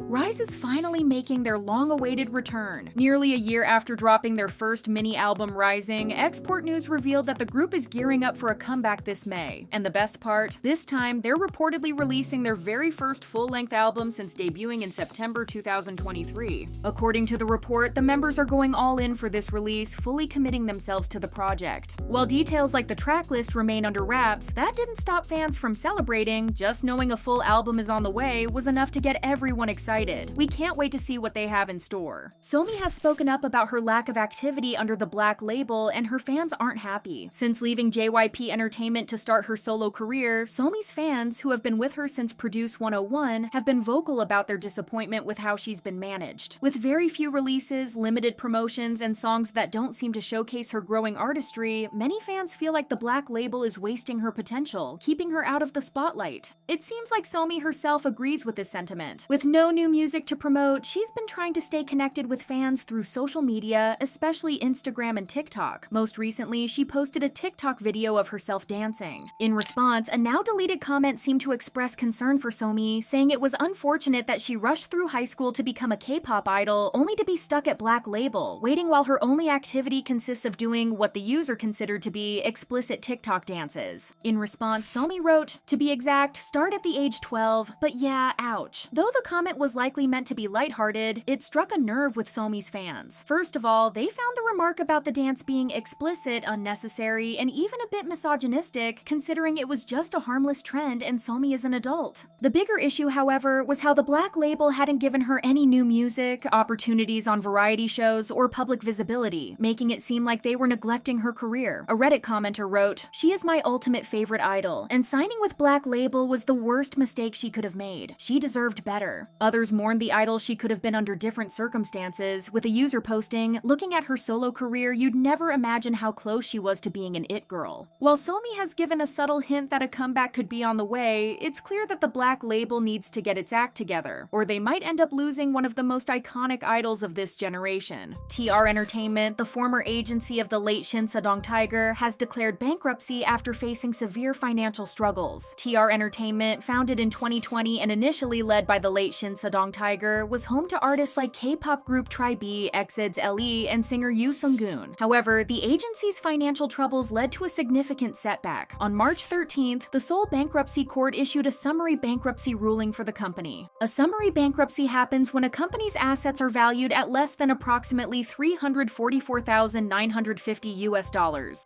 Rise is finally making their long-awaited return. Nearly a year after dropping their first mini-album Rising, Export News revealed that the group is gearing up for a comeback this May. And the best part, this time they're reportedly releasing their very first full-length album since debuting in September 2023. According to the report, the members are going all in for this release, fully committing themselves to the project. While details like the track list remain under wraps, that didn't stop fans from celebrating. Just knowing a full album is on the way was enough to get everyone excited. We can't wait to see what they have in store. Somi has spoken up about her lack of activity under the Black label, and her fans aren't happy. Since leaving JYP Entertainment to start her solo career, Somi's fans, who have been with her since Produce 101, have been vocal about their disappointment with how she's been managed. With very few releases, limited promotions, and songs that don't seem to showcase her growing artistry, many fans feel like the Black label is wasting her potential, keeping her out of the spotlight. It seems like Somi herself agrees with this sentiment. With no new music to promote, she's been trying to stay connected with fans through social media, especially Instagram and TikTok. Most recently, she posted a TikTok video of herself dancing. In response, a now-deleted comment seemed to express concern for Somi, saying it was unfortunate that she rushed through high school to become a K-pop idol, only to be stuck at Black label, waiting while her only activity consists of doing what the user considered to be explicit TikTok dances. In response, Somi wrote, "To be exact, start at the age 12, but yeah, ouch." Though the comment was likely meant to be lighthearted, it struck a nerve with Somi's fans. First of all, they found the remark about the dance being explicit unnecessary and even a bit misogynistic, considering it was just a harmless trend and Somi is an adult. The bigger issue, however, was how the Black label hadn't given her any new music, opportunities on variety shows, or public visibility, making it seem like they were neglecting her career. A Reddit commenter wrote, "She is my ultimate favorite idol, and signing with Black label was the worst mistake she could have made. She deserved better." Others mourned the idol she could have been under different circumstances, with a user posting, "Looking at her solo career, you'd never imagine how close she was to being an it girl." While Somi has given a subtle hint that a comeback could be on the way, it's clear that the Black label needs to get its act together, or they might end up losing one of the most iconic idols of this generation. TR Entertainment, the former agency of the late Shin Sadong Tiger, has declared bankruptcy after facing severe financial struggles. TR Entertainment, founded in 2020 and initially led by the late Shin Sadong Tiger, was home to artists like K-pop group HYBE, EXID's LE, and singer Yoo Sung-goon. However, the agency's financial troubles led to a significant setback. On March 13th, the Seoul Bankruptcy Court issued a summary bankruptcy ruling for the company. A summary bankruptcy happens when a company's assets are valued at less than approximately $344,950 US.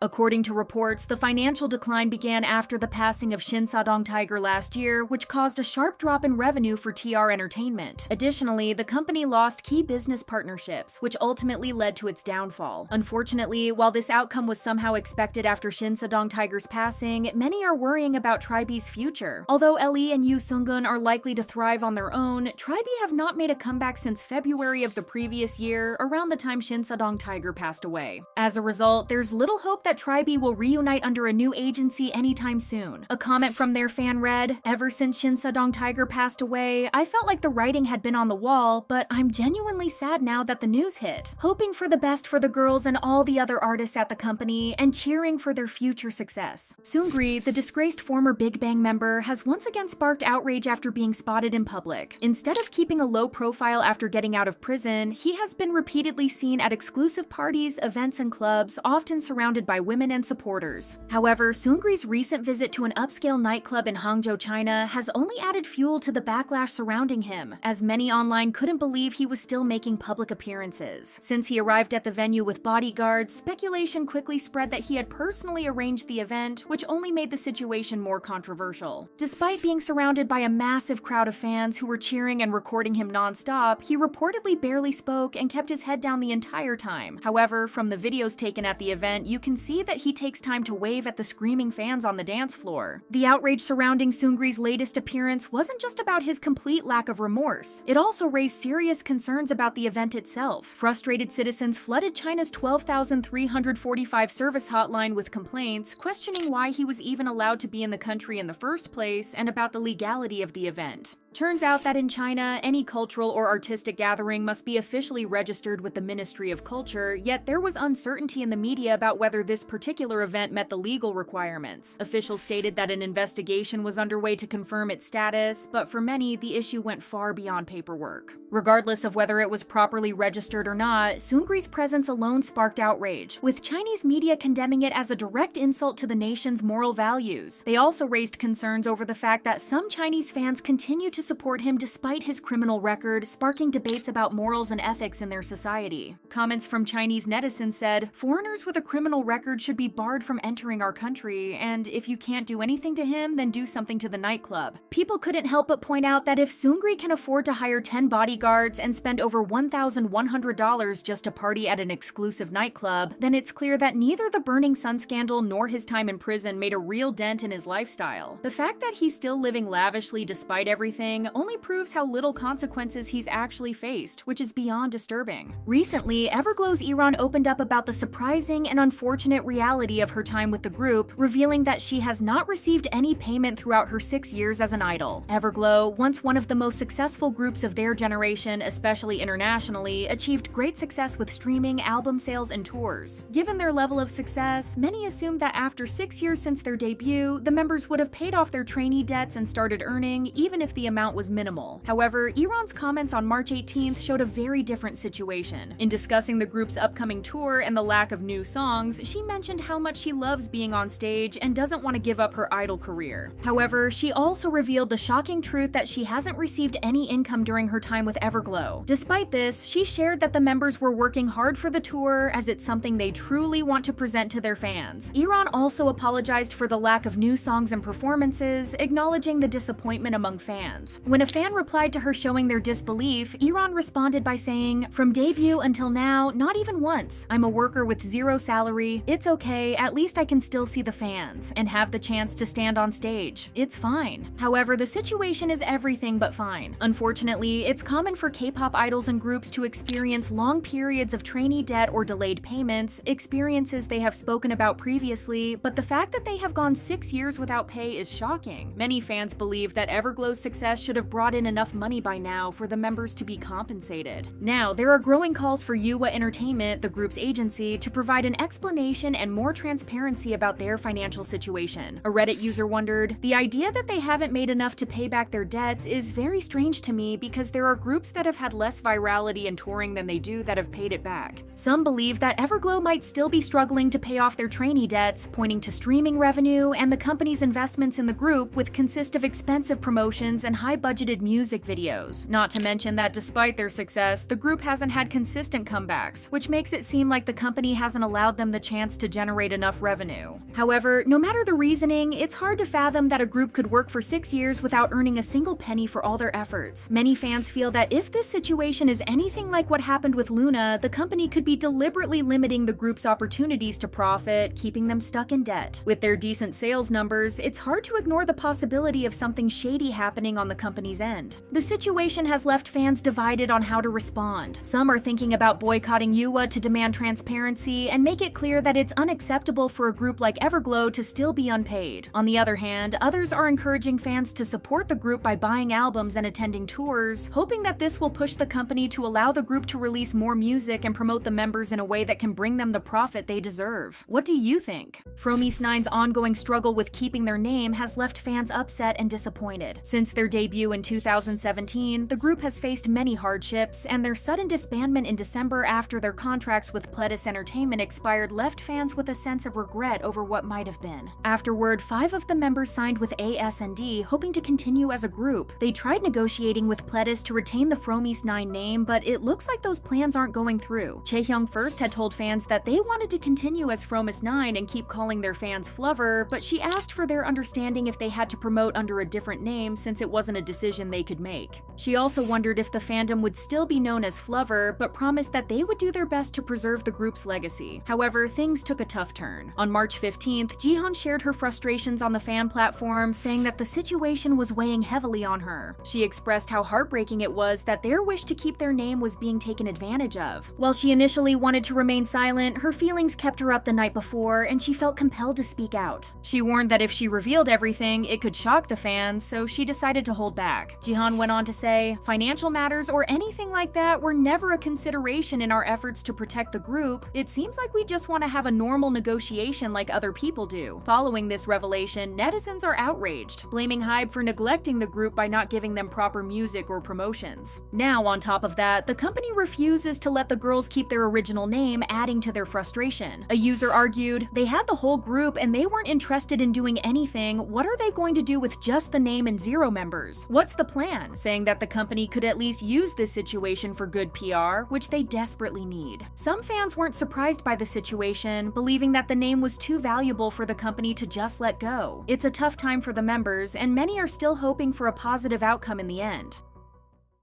According to reports, the financial decline began after the passing of Shin Sadong Tiger last year, which caused a sharp drop in revenue for TR Entertainment. Additionally, the company lost key business partnerships, which ultimately led to its downfall. Unfortunately, while this outcome was somehow expected after Shin Sadong Tiger's passing, many are worrying about HYBE's future. Although LE and Yoo Sung-goon are likely to thrive on their own, HYBE have not made a comeback since February of the previous year, around the time Shin Sadong Tiger passed away. As a result, there's little hope that HYBE will reunite under a new agency anytime soon. A comment from their fan read, "Ever since Shin Sadong Tiger passed away, I felt like the writing had been on the wall, but I'm genuinely sad now that the news hit. Hoping for the best for the girls and all the other artists at the company, and cheering for their future success." Seungri, the disgraced former Big Bang member, has once again sparked outrage after being spotted in public. Instead of keeping a low profile after getting out of prison, he has been repeatedly seen at exclusive parties, events, and clubs, often surrounded by women and supporters. However, Seungri's recent visit to an upscale nightclub in Hangzhou, China, has only added fuel to the backlash surrounding him, as many online couldn't believe he was still making public appearances. Since he arrived at the venue with bodyguards, speculation quickly spread that he had personally arranged the event, which only made the situation more controversial. Despite being surrounded by a massive crowd of fans who were cheering and recording him non-stop, he reportedly barely spoke and kept his head down the entire time. However, from the videos taken at the event, you can see that he takes time to wave at the screaming fans on the dance floor. The outrage surrounding Seungri's latest appearance wasn't just about his complete lack of remorse. It also raised serious concerns about the event itself. Frustrated citizens flooded China's 12,345 service hotline with complaints, questioning why he was even allowed to be in the country in the first place and about the legality of the event. Turns out that in China, any cultural or artistic gathering must be officially registered with the Ministry of Culture, yet there was uncertainty in the media about whether this particular event met the legal requirements. Officials stated that an investigation was underway to confirm its status, but for many, the issue went far beyond paperwork. Regardless of whether it was properly registered or not, Seungri's presence alone sparked outrage, with Chinese media condemning it as a direct insult to the nation's moral values. They also raised concerns over the fact that some Chinese fans continue to support him despite his criminal record, sparking debates about morals and ethics in their society. Comments from Chinese netizens said, "Foreigners with a criminal record should be barred from entering our country, and if you can't do anything to him, then do something to the nightclub." People couldn't help but point out that if Seungri can afford to hire 10 bodyguards and spend over $1,100 just to party at an exclusive nightclub, then it's clear that neither the Burning Sun scandal nor his time in prison made a real dent in his lifestyle. The fact that he's still living lavishly despite everything only proves how little consequences he's actually faced, which is beyond disturbing. Recently, EVERGLOW's Yiren opened up about the surprising and unfortunate reality of her time with the group, revealing that she has not received any payment throughout her 6 years as an idol. EVERGLOW, once one of the most successful groups of their generation, especially internationally, achieved great success with streaming, album sales, and tours. Given their level of success, many assumed that after 6 years since their debut, the members would have paid off their trainee debts and started earning, even if the amount was minimal. However, Yiren's comments on March 18th showed a very different situation. In discussing the group's upcoming tour and the lack of new songs, she mentioned how much she loves being on stage and doesn't want to give up her idol career. However, she also revealed the shocking truth that she hasn't received any income during her time with EVERGLOW. Despite this, she shared that the members were working hard for the tour as it's something they truly want to present to their fans. Yiren also apologized for the lack of new songs and performances, acknowledging the disappointment among fans. When a fan replied to her showing their disbelief, Yiren responded by saying, "From debut until now, not even once. I'm a worker with zero salary. It's okay, at least I can still see the fans and have the chance to stand on stage. It's fine." However, the situation is everything but fine. Unfortunately, it's common for K-pop idols and groups to experience long periods of trainee debt or delayed payments, experiences they have spoken about previously, but the fact that they have gone 6 years without pay is shocking. Many fans believe that EVERGLOW's success should have brought in enough money by now for the members to be compensated. Now, there are growing calls for Yuwa Entertainment, the group's agency, to provide an explanation and more transparency about their financial situation. A Reddit user wondered, "The idea that they haven't made enough to pay back their debts is very strange to me because there are groups that have had less virality and touring than they do that have paid it back." Some believe that EVERGLOW might still be struggling to pay off their trainee debts, pointing to streaming revenue and the company's investments in the group, which consist of expensive promotions and high-budgeted music videos. Not to mention that despite their success, the group hasn't had consistent comebacks, which makes it seem like the company hasn't allowed them the chance to generate enough revenue. However, no matter the reasoning, it's hard to fathom that a group could work for 6 years without earning a single penny for all their efforts. Many fans feel that if this situation is anything like what happened with Luna, the company could be deliberately limiting the group's opportunities to profit, keeping them stuck in debt. With their decent sales numbers, it's hard to ignore the possibility of something shady happening on the company's end. The situation has left fans divided on how to respond. Some are thinking about boycotting Yuwa to demand transparency and make it clear that it's unacceptable for a group like EVERGLOW to still be unpaid. On the other hand, others are encouraging fans to support the group by buying albums and attending tours, hoping that this will push the company to allow the group to release more music and promote the members in a way that can bring them the profit they deserve. What do you think? Fromis 9's ongoing struggle with keeping their name has left fans upset and disappointed. Since their debut in 2017, the group has faced many hardships, and their sudden disbandment in December after their contracts with 9’s Entertainment expired left fans with a sense of regret over what might have been. Afterward, 5 of the members signed with AS&D, hoping to continue as a group. They tried negotiating with 9’s to retain the Fromis 9 name, but it looks like those plans aren't going through. Jiheon first had told fans that they wanted to continue as Fromis 9 and keep calling their fans Flover, but she asked for their understanding if they had to promote under a different name since it wasn't a decision they could make. She also wondered if the fandom would still be known as Flover, but promised that they would do their best to preserve the group's legacy. However, things took a tough turn. On March 15th, Jiheon shared her frustrations on the fan platform, saying that the situation was weighing heavily on her. She expressed how heartbreaking it was that their wish to keep their name was being taken advantage of. While she initially wanted to remain silent, her feelings kept her up the night before, and she felt compelled to speak out. She warned that if she revealed everything, it could shock the fans, so she decided to hold hold back. Jiheon went on to say, "Financial matters or anything like that were never a consideration in our efforts to protect the group. It seems like we just want to have a normal negotiation like other people do." Following this revelation, netizens are outraged, blaming HYBE for neglecting the group by not giving them proper music or promotions. Now, on top of that, the company refuses to let the girls keep their original name, adding to their frustration. A user argued, "They had the whole group and they weren't interested in doing anything. What are they going to do with just the name and 0 members? What's the plan?" Saying that the company could at least use this situation for good PR, which they desperately need. Some fans weren't surprised by the situation, believing that the name was too valuable for the company to just let go. It's a tough time for the members, and many are still hoping for a positive outcome in the end.